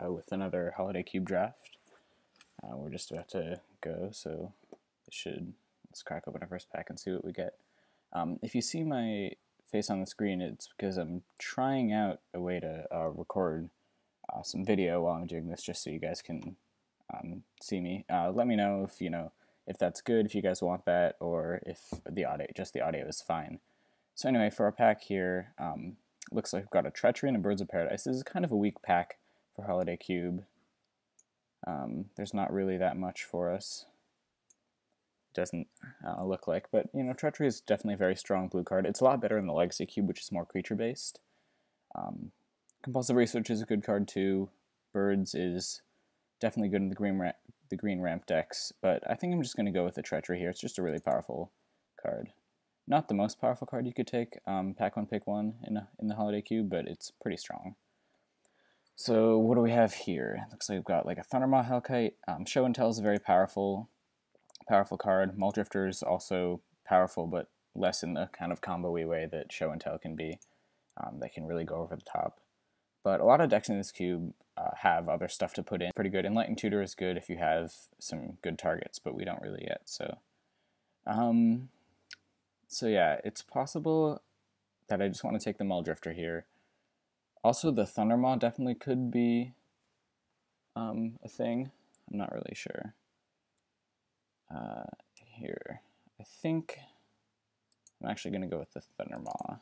with another Holiday Cube draft. We're just about to go, so let's crack open our first pack and see what we get. If you see my face on the screen, it's because I'm trying out a way to record some video while I'm doing this, just so you guys can see me. Let me know if that's good, if you guys want that, or if the audio is fine. So anyway, for our pack here, looks like we've got a Treachery and a Birds of Paradise. This is kind of a weak pack for Holiday Cube. There's not really that much for us. Doesn't look like, but Treachery is definitely a very strong blue card. It's a lot better than the Legacy Cube, which is more creature based. Compulsive Research is a good card too. Birds is definitely good in the green ramp decks, but I think I'm just going to go with the Treachery here. It's just a really powerful card. Not the most powerful card you could take, pack one, pick one in the Holiday Cube, but it's pretty strong. So what do we have here? Looks like we've got like a Thundermaw Hellkite. Show and Tell is a very powerful card. Mulldrifter is also powerful, but less in the kind of combo-y way that Show and Tell can be. They can really go over the top. But a lot of decks in this cube have other stuff to put in. Pretty good. Enlightened Tutor is good if you have some good targets, but we don't really yet. So yeah, it's possible that I just want to take the Mulldrifter here. Also, the Thundermaw definitely could be a thing. I'm not really sure. Here, I think I'm actually going to go with the Thundermaw.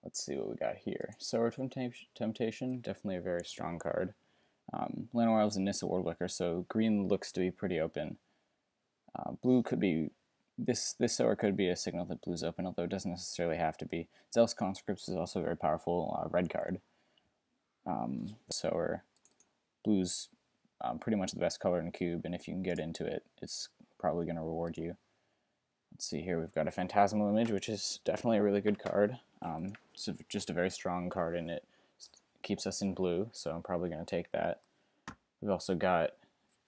Let's see what we got here. Sower Temptation, definitely a very strong card. Llanowar Elves and Nissa Wardwicker, so green looks to be pretty open. Blue could be, this Sower could be a signal that blue's open, although it doesn't necessarily have to be. Zealous Conscripts is also a very powerful red card. Sower, blue's pretty much the best color in the cube, and if you can get into it, it's probably going to reward you. Let's see here, we've got a Phantasmal Image, which is definitely a really good card. It's just a very strong card, and it keeps us in blue, so I'm probably going to take that. We've also got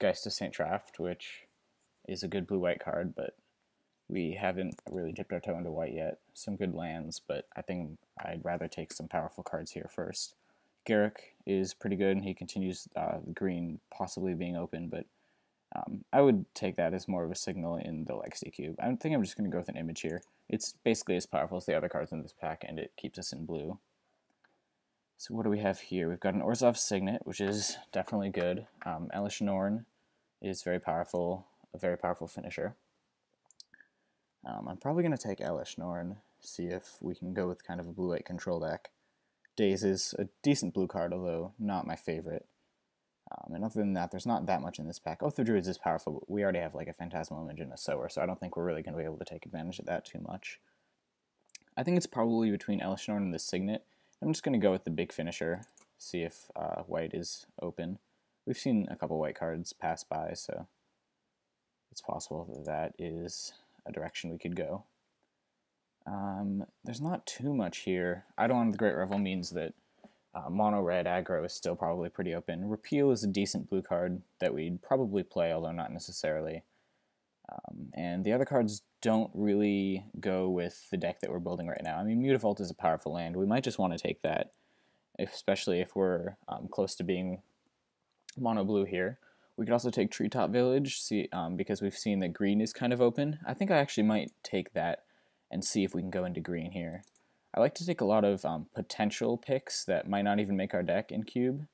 Geist of St. Traft, which is a good blue-white card, but we haven't really dipped our toe into white yet. Some good lands, but I think I'd rather take some powerful cards here first. Garruk is pretty good, and he continues the green possibly being open, but I would take that as more of a signal in the Legacy Cube. I think I'm just going to go with an image here. It's basically as powerful as the other cards in this pack, and it keeps us in blue. So what do we have here? We've got an Orzhov Signet, which is definitely good. Elesh Norn is very powerful, a very powerful finisher. I'm probably going to take Elesh Norn, see if we can go with kind of a blue-white control deck. Daze is a decent blue card, although not my favorite. And other than that, there's not that much in this pack. Oath of Druids is powerful, but we already have like a Phantasmal Image and a Sower, so I don't think we're really going to be able to take advantage of that too much. I think it's probably between Elesh Norn and the Signet. I'm just going to go with the big finisher, see if white is open. We've seen a couple white cards pass by, so it's possible that that is a direction we could go. There's not too much here. Eidolon the Great Revel means that mono-red aggro is still probably pretty open. Repeal is a decent blue card that we'd probably play, although not necessarily. And the other cards don't really go with the deck that we're building right now. I mean, Mutavault is a powerful land. We might just want to take that, especially if we're close to being mono-blue here. We could also take Treetop Village, because we've seen that green is kind of open. I think I actually might take that and see if we can go into green here. I like to take a lot of potential picks that might not even make our deck in cube,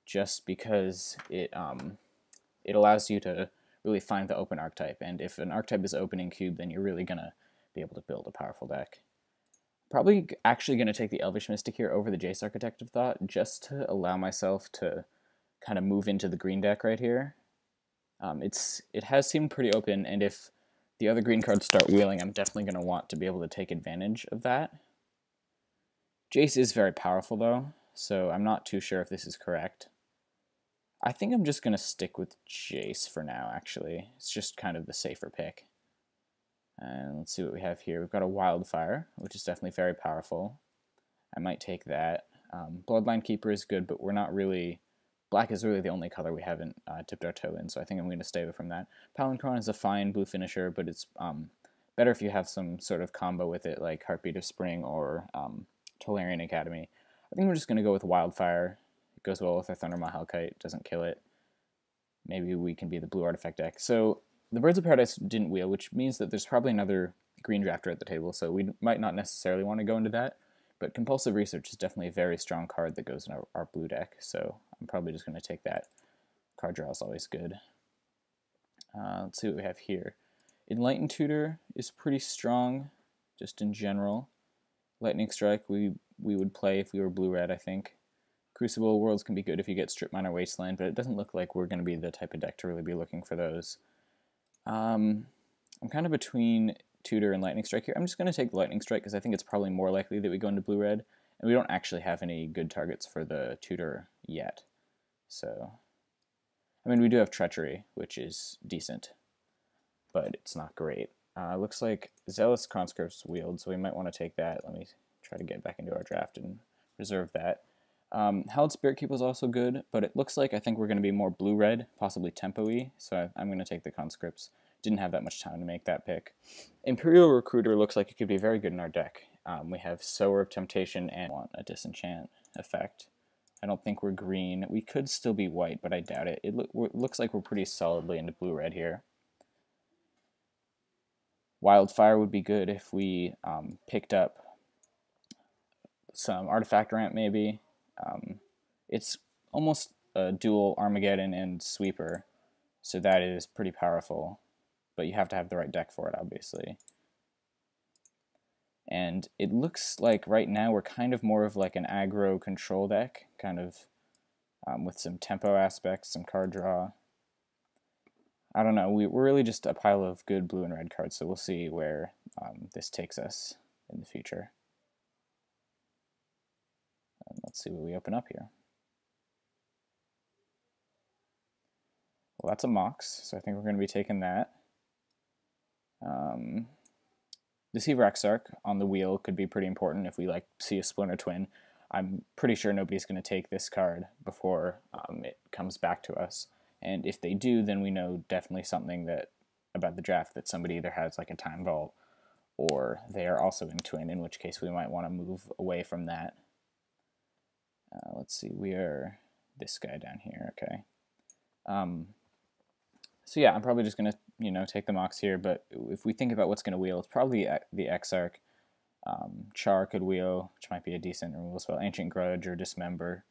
just because it allows you to really find the open archetype, and if an archetype is open in cube, then you're really gonna be able to build a powerful deck. Probably actually gonna take the Elvish Mystic here over the Jace Architect of Thought, just to allow myself to kind of move into the green deck right here. It has seemed pretty open, and if the other green cards start wheeling, I'm definitely gonna want to be able to take advantage of that. Jace is very powerful though, so I'm not too sure if this is correct. I think I'm just going to stick with Jace for now, actually. It's just kind of the safer pick. And let's see what we have here. We've got a Wildfire, which is definitely very powerful. I might take that. Bloodline Keeper is good, but we're not really... Black is really the only color we haven't dipped our toe in, so I think I'm going to stay away from that. Palinchron is a fine blue finisher, but it's Better if you have some sort of combo with it, like Heartbeat of Spring or Tolarian Academy. I think we're just going to go with Wildfire. It goes well with our Thundermaw Hellkite, doesn't kill it. Maybe we can be the blue artifact deck. So the Birds of Paradise didn't wheel, which means that there's probably another green drafter at the table, so we might not necessarily want to go into that. But Compulsive Research is definitely a very strong card that goes in our blue deck, so I'm probably just going to take that. Card draw is always good. Let's see what we have here. Enlightened Tutor is pretty strong, just in general. Lightning Strike we would play if we were blue-red, I think. Crucible Worlds can be good if you get Strip Miner Wasteland, but it doesn't look like we're going to be the type of deck to really be looking for those. I'm kind of between Tutor and Lightning Strike here. I'm just going to take Lightning Strike because I think it's probably more likely that we go into blue-red, and we don't actually have any good targets for the Tutor yet. So, I mean, we do have Treachery, which is decent, but it's not great. Looks like Zealous Conscripts wheeled, so we might want to take that. Let me try to get back into our draft and reserve that. Hallowed Spirit Keep was also good, but it looks like I think we're going to be more blue-red, possibly tempo-y, so I'm going to take the Conscripts. Didn't have that much time to make that pick. Imperial Recruiter looks like it could be very good in our deck. We have Sower of Temptation and want a Disenchant effect. I don't think we're green. We could still be white, but I doubt it. It looks like we're pretty solidly into blue-red here. Wildfire would be good if we picked up some Artifact Ramp, maybe. It's almost a dual Armageddon and Sweeper, so that is pretty powerful, but you have to have the right deck for it, obviously. And it looks like right now we're kind of more of like an aggro control deck, kind of with some tempo aspects, some card draw. I don't know, we're really just a pile of good blue and red cards, so we'll see where this takes us in the future. And let's see what we open up here. Well, that's a Mox, so I think we're going to be taking that. Deceiver Exarch on the wheel could be pretty important if we like see a Splinter Twin. I'm pretty sure nobody's going to take this card before it comes back to us. And if they do, then we know definitely something about the draft that somebody either has like a Time Vault or they are also in Twin, in which case we might want to move away from that. Let's see, we are this guy down here, okay. So yeah, I'm probably just going to, take the Mox here, but if we think about what's going to wheel, it's probably the Exarch. Char could wheel, which might be a decent removal spell. Ancient Grudge or Dismember.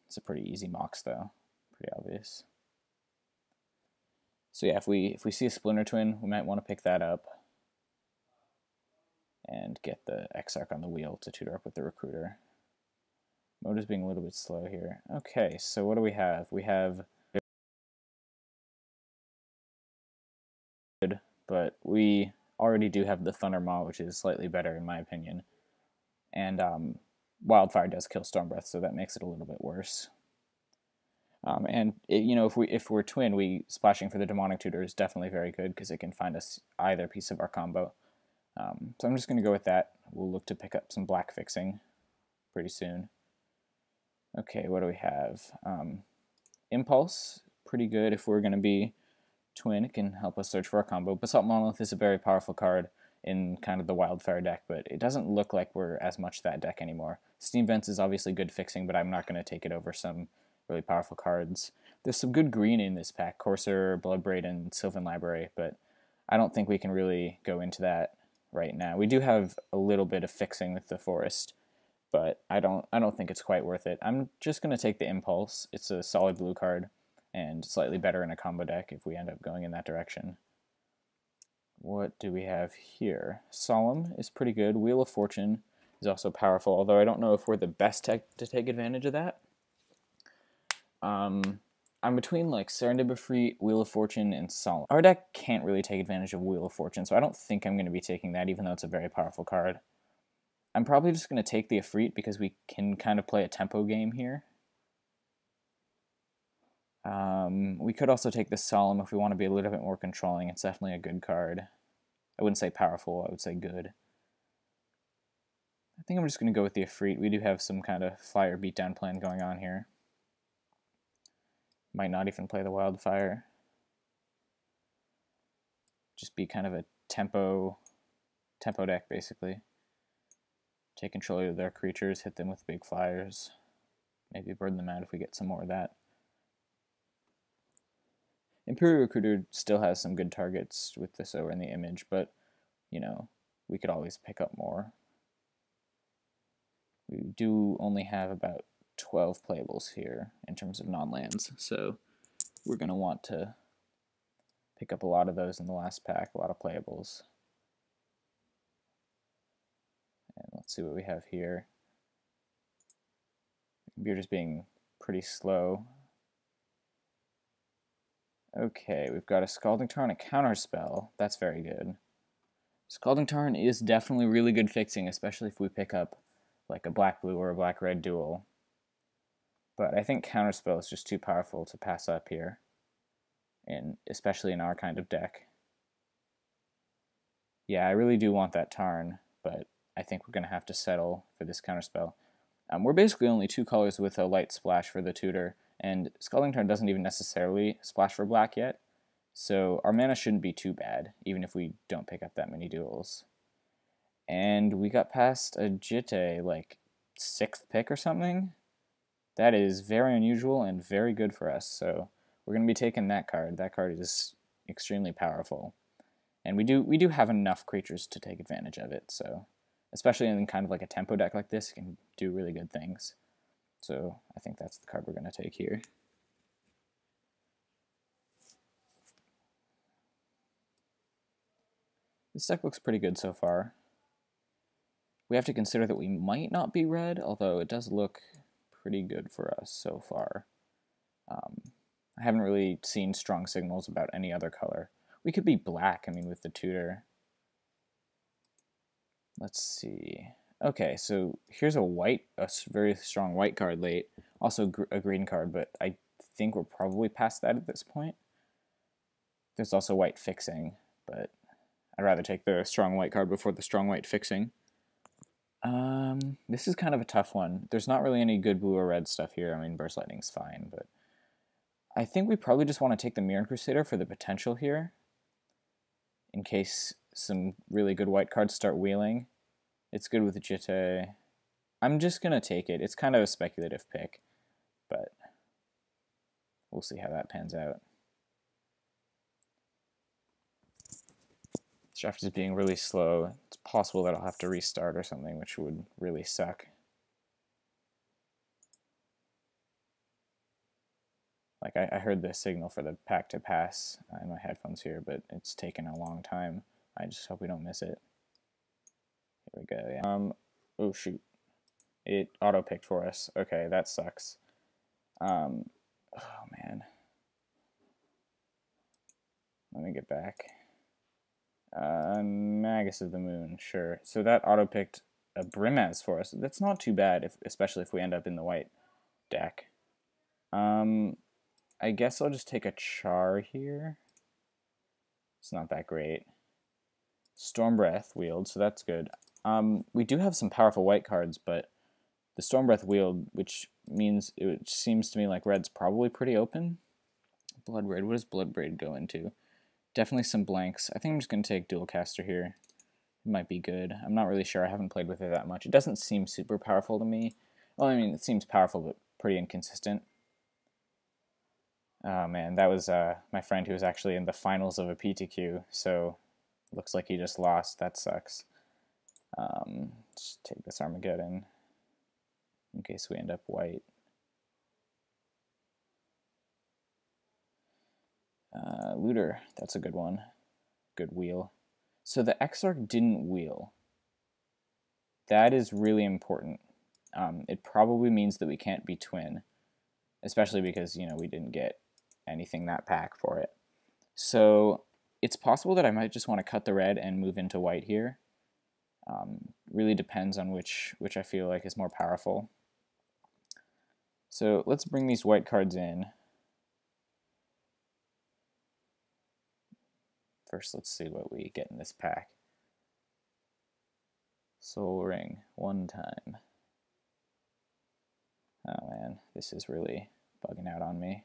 It's a pretty easy Mox, though. Pretty obvious. So yeah, if we see a Splinter Twin, we might want to pick that up and get the Exarch on the wheel to tutor up with the Recruiter. Mode is being a little bit slow here. Okay, so what do we have? We have... but we already do have the Thundermaw, which is slightly better in my opinion. And Wildfire does kill Stormbreath, so that makes it a little bit worse. If we're twin, splashing for the Demonic Tutor is definitely very good because it can find us either piece of our combo. So I'm just going to go with that. We'll look to pick up some black fixing pretty soon. Okay, what do we have? Impulse, pretty good if we're going to be twin. It can help us search for a combo. Basalt Monolith is a very powerful card in kind of the Wildfire deck, but it doesn't look like we're as much that deck anymore. Steam Vents is obviously good fixing, but I'm not going to take it over some really powerful cards. There's some good green in this pack, Courser, Bloodbraid, and Sylvan Library, but I don't think we can really go into that right now. We do have a little bit of fixing with the Forest, but I don't think it's quite worth it. I'm just going to take the Impulse. It's a solid blue card, and slightly better in a combo deck if we end up going in that direction. What do we have here? Solemn is pretty good. Wheel of Fortune is also powerful, although I don't know if we're the best tech to take advantage of that. I'm between like Serendib, Wheel of Fortune, and Solemn. Our deck can't really take advantage of Wheel of Fortune, so I don't think I'm going to be taking that, even though it's a very powerful card. I'm probably just going to take the Ifrit because we can kind of play a tempo game here. We could also take the Solemn if we want to be a little bit more controlling. It's definitely a good card. I wouldn't say powerful, I would say good. I think I'm just going to go with the Ifrit. We do have some kind of flyer beatdown plan going on here. Might not even play the Wildfire. just be kind of a tempo deck, basically. Take control of their creatures, hit them with big flyers, maybe burn them out if we get some more of that. Imperial Recruiter still has some good targets with this over in the image, but, you know, we could always pick up more. We do only have about 12 playables here in terms of non-lands, so we're going to want to pick up a lot of those in the last pack, a lot of playables. And let's see what we have here. The computer's being pretty slow. Okay, we've got a Scalding Tarn, a Counterspell. That's very good. Scalding Tarn is definitely really good fixing, especially if we pick up like a black-blue or a black-red duel. But I think Counterspell is just too powerful to pass up here, and especially in our kind of deck. Yeah, I really do want that Tarn, but I think we're going to have to settle for this Counterspell. We're basically only 2 colors with a light splash for the tutor, and Scalding Tarn doesn't even necessarily splash for black yet, so our mana shouldn't be too bad, even if we don't pick up that many duels. And we got past a Jitte, like 6th pick or something. That is very unusual and very good for us, so we're going to be taking that card. That card is extremely powerful. And we do have enough creatures to take advantage of it, so especially in kind of like a tempo deck like this, it can do really good things. So I think that's the card we're going to take here. This deck looks pretty good so far. We have to consider that we might not be red, although it does look pretty good for us so far. I haven't really seen strong signals about any other color. We could be black, I mean, with the tutor. Let's see. Okay, so here's a very strong white card late. Also a green card, but I think we're probably past that at this point. There's also white fixing, but I'd rather take the strong white card before the strong white fixing. This is kind of a tough one. There's not really any good blue or red stuff here. I mean, Burst Lightning's fine, but I think we probably just want to take the Mirran Crusader for the potential here, in case some really good white cards start wheeling. It's good with Jitte. I'm just going to take it. It's kind of a speculative pick, but we'll see how that pans out. This draft is being really slow. It's possible that I'll have to restart or something, which would really suck. Like, I heard the signal for the pack to pass in my headphones here, but it's taken a long time. I just hope we don't miss it. Here we go, yeah. Oh shoot. It auto-picked for us. Okay, that sucks. Oh man. Let me get back. Magus of the Moon, sure. So that auto-picked a Brimaz for us. That's not too bad, especially if we end up in the white deck. I guess I'll just take a Char here. It's not that great. Storm Breath wield, so that's good. We do have some powerful white cards, but the Storm Breath wield, which means it seems to me like red's probably pretty open. Blood Braid, what does Blood Braid go into? Definitely some blanks. I think I'm just going to take Dual Caster here. It might be good. I'm not really sure. I haven't played with it that much. It doesn't seem super powerful to me. Well, I mean, it seems powerful, but pretty inconsistent. Oh man, that was my friend who was actually in the finals of a PTQ, so looks like he just lost. That sucks. Just take this Armageddon in case we end up white. Looter, that's a good one. Good wheel. So the Exarch didn't wheel. That is really important. It probably means that we can't be twin, especially because, you know, we didn't get anything that pack for it. So it's possible that I might just want to cut the red and move into white here. Really depends on which I feel like is more powerful. So let's bring these white cards in. First, let's see what we get in this pack. Soul Ring, one time. Oh man, this is really bugging out on me.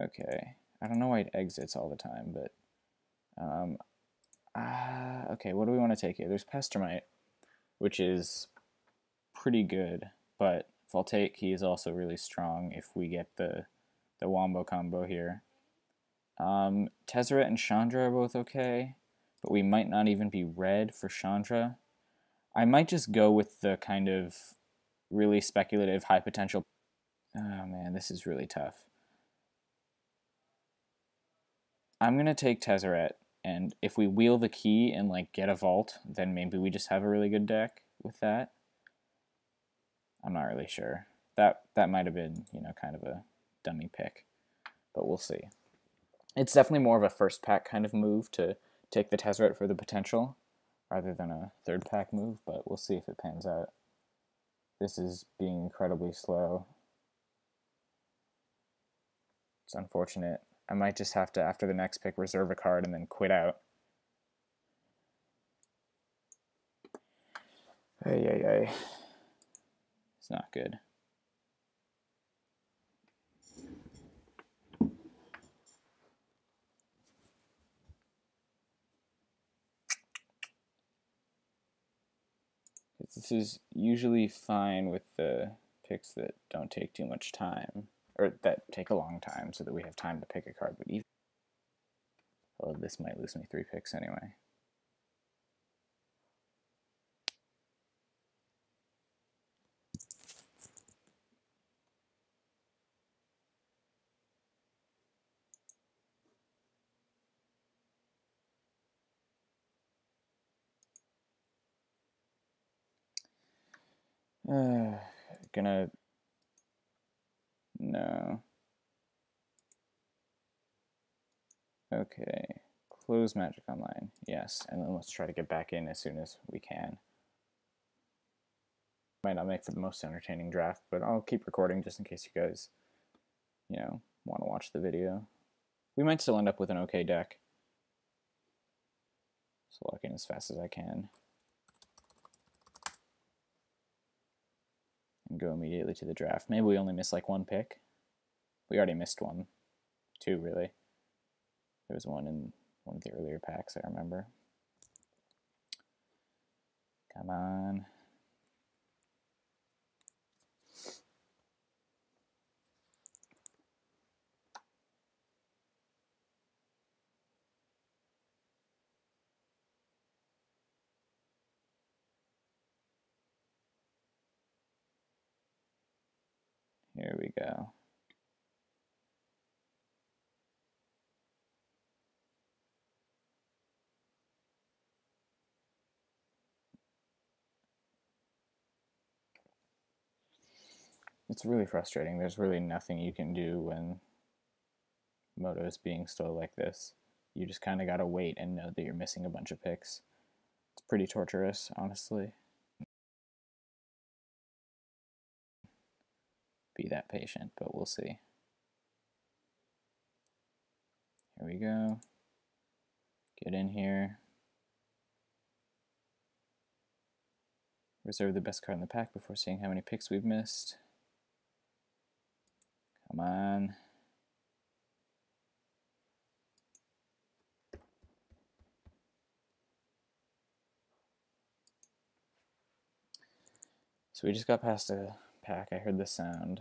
Okay, I don't know why it exits all the time, but okay, what do we want to take here? There's Pestermite, which is pretty good, but Voltaic is also really strong if we get the Wombo combo here. Tezzeret and Chandra are both okay, but we might not even be red for Chandra. I might just go with the kind of really speculative, high potential. Oh man, this is really tough. I'm gonna take Tezzeret, and if we wheel the key and like get a vault, then maybe we just have a really good deck with that. I'm not really sure. That might have been, you know, kind of a dummy pick, but we'll see. It's definitely more of a first pack kind of move to take the Tezzeret for the potential rather than a third pack move, but we'll see if it pans out. This is being incredibly slow. It's unfortunate. I might just have to, after the next pick, reserve a card and then quit out. Ay, ay, ay. It's not good. This is usually fine with the picks that don't take too much time, or that take a long time so that we have time to pick a card, but even... Oh, this might lose me 3 picks anyway. Gonna... No. Okay. Close Magic Online. Yes, and then let's try to get back in as soon as we can. Might not make for the most entertaining draft, but I'll keep recording just in case you guys, you know, want to watch the video. We might still end up with an okay deck. So log in as fast as I can. And go immediately to the draft. Maybe we only miss like 1 pick. We already missed 1. 2, really. There was 1 in one of the earlier packs, I remember. Come on. Here we go. It's really frustrating. There's really nothing you can do when Moto is being slow like this. You just kind of gotta wait and know that you're missing a bunch of picks. It's pretty torturous, honestly. Be that patient, but we'll see. Here we go. Get in here. Reserve the best card in the pack before seeing how many picks we've missed. Come on. So we just got past a pack. I heard the sound.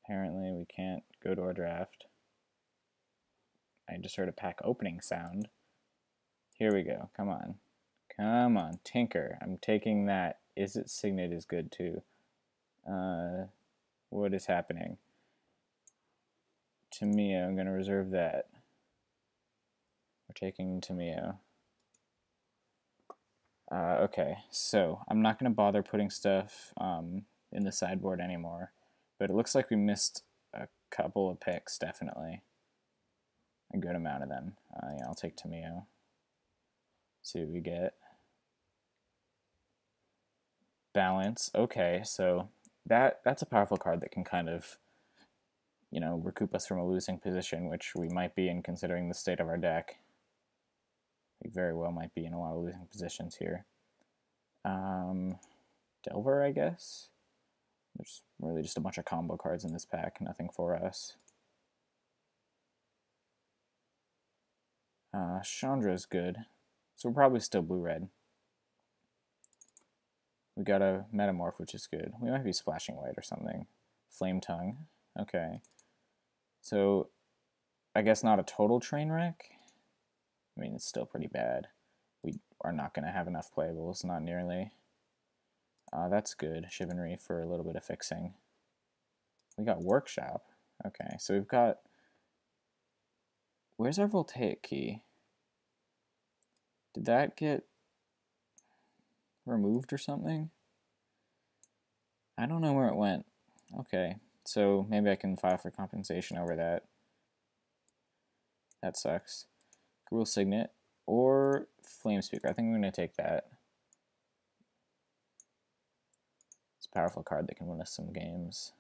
Apparently we can't go to our draft. I just heard a pack opening sound. Here we go. Come on. Come on. Tinker. I'm taking that. Izzet Signet is good too. What is happening? Tamiyo. I'm going to reserve that. We're taking Tamiyo. Okay, so I'm not going to bother putting stuff in the sideboard anymore, but it looks like we missed a couple of picks, definitely. A good amount of them. Yeah, I'll take Tamiyo. See what we get. Balance. Okay, so that's a powerful card that can kind of, you know, recoup us from a losing position, which we might be in considering the state of our deck. We very well might be in a lot of losing positions here. Delver, I guess? There's really just a bunch of combo cards in this pack, nothing for us. Chandra's good, so we're probably still blue-red. We got a Metamorph, which is good. We might be splashing white or something. Flame Tongue, okay. So, I guess not a total train wreck. I mean, it's still pretty bad. We are not going to have enough playables, not nearly. That's good. Chivalry for a little bit of fixing. We got Workshop. Okay, so we've got... Where's our Voltaic Key? Did that get removed or something? I don't know where it went. Okay, so maybe I can file for compensation over that. That sucks. Gruul Signet or Flame Speaker. I think I'm going to take that. It's a powerful card that can win us some games.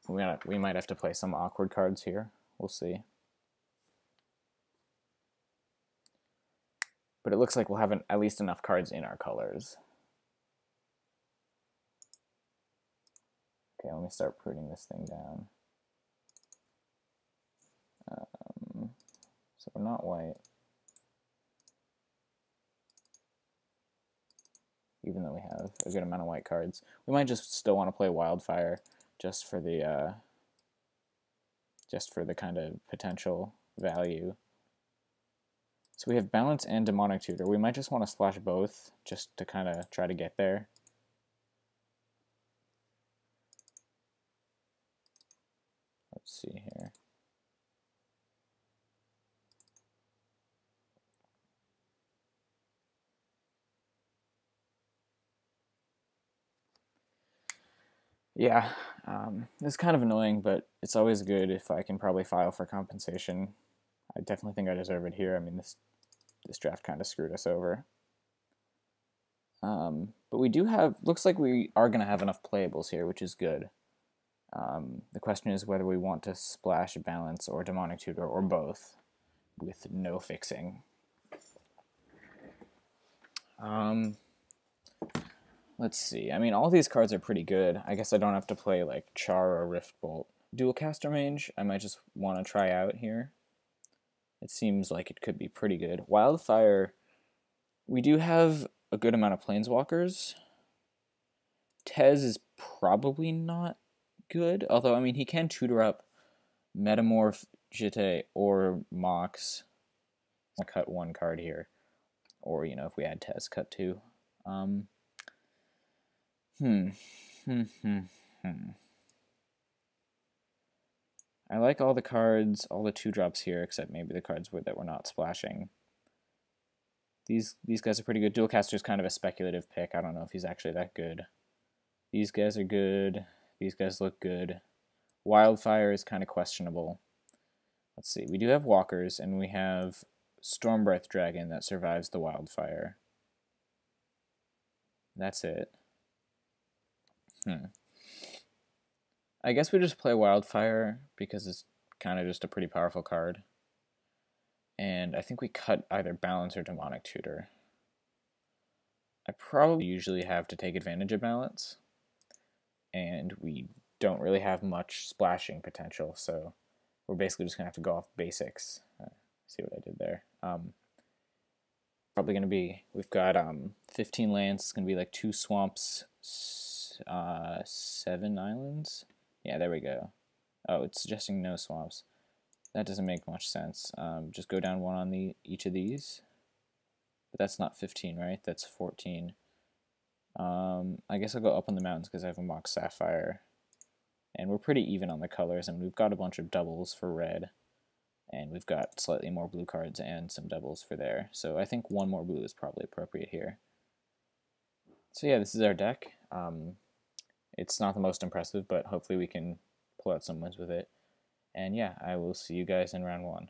We might have to play some awkward cards here. We'll see. But it looks like we'll have at least enough cards in our colors. Okay, let me start putting this thing down. So we're not white. Even though we have a good amount of white cards. We might just still want to play Wildfire just for the kind of potential value. So we have Balance and Demonic Tutor. We might just want to splash both just to kind of try to get there. Let's see here. Yeah, it's kind of annoying, but it's always good if I can probably file for compensation. I definitely think I deserve it here. I mean, this draft kind of screwed us over. But we do have, looks like we are going to have enough playables here, which is good. The question is whether we want to splash Balance or Demonic Tutor or both with no fixing. Let's see. I mean, all these cards are pretty good. I guess I don't have to play like Char or Rift Bolt. Dual Caster Mage, I might just want to try out here. It seems like it could be pretty good. Wildfire, we do have a good amount of Planeswalkers. Tez is probably not good, although, I mean, he can tutor up Metamorph, Jitte, or Mox. I'll cut one card here. Or, you know, if we add Tez, cut two. I like all the cards, all the 2-drops here, except maybe the cards that we're not splashing. These guys are pretty good. Dualcaster is kind of a speculative pick. I don't know if he's actually that good. These guys are good. These guys look good. Wildfire is kind of questionable. Let's see. We do have walkers, and we have Stormbreath Dragon that survives the wildfire. That's it. I guess we just play Wildfire because it's kind of just a pretty powerful card. And I think we cut either Balance or Demonic Tutor. I probably usually have to take advantage of Balance. And we don't really have much splashing potential, so we're basically just going to have to go off basics. See what I did there. Probably going to be, we've got 15 lands, it's going to be like 2 swamps, 7 islands. Yeah, there we go. Oh, it's suggesting no swamps. That doesn't make much sense. Just go down 1 on each of these. But that's not 15, right? That's 14. I guess I'll go up on the mountains because I have a Mox Sapphire. And we're pretty even on the colors, and we've got a bunch of doubles for red. And we've got slightly more blue cards and some doubles for there. So I think 1 more blue is probably appropriate here. So yeah, this is our deck. It's not the most impressive, but hopefully we can pull out some wins with it. And yeah, I will see you guys in round 1.